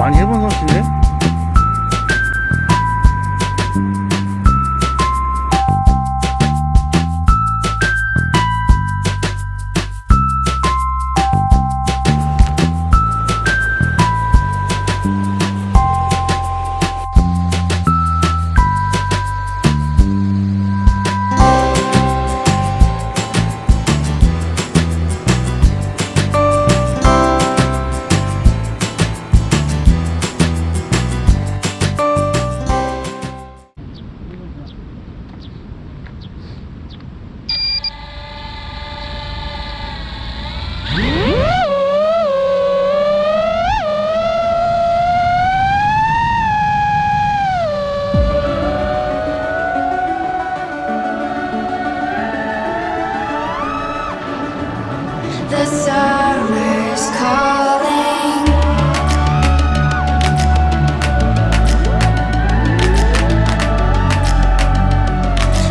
많이 해본 솜씨인데? The summer's calling.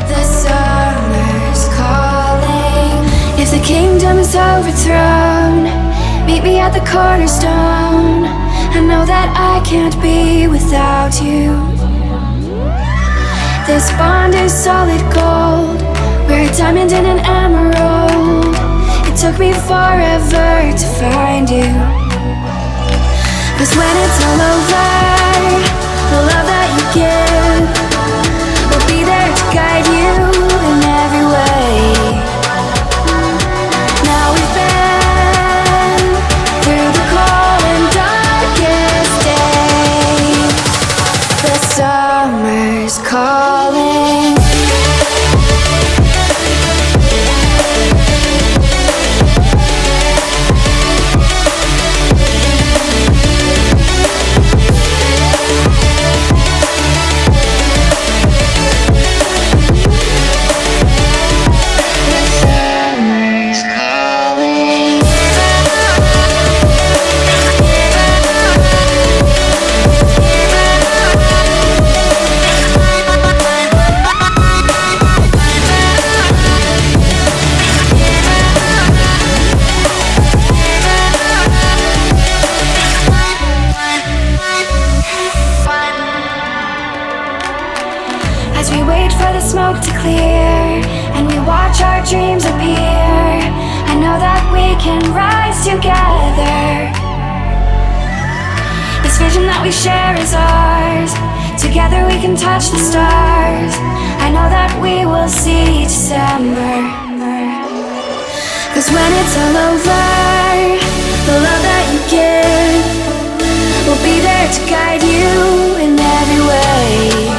The summer's calling. If the kingdom is overthrown, meet me at the cornerstone. I know that I can't be without you. This bond is solid gold. We're a diamond and an emerald. It took me forever to find you. 'Cause when it's all over, the love that you give will be there to guide you in every way. Now we've been through the cold and darkest day. The summer's calling. As we wait for the smoke to clear and we watch our dreams appear, I know that we can rise together. This vision that we share is ours. Together we can touch the stars. I know that we will see December. 'Cause when it's all over, the love that you give will be there to guide you in every way.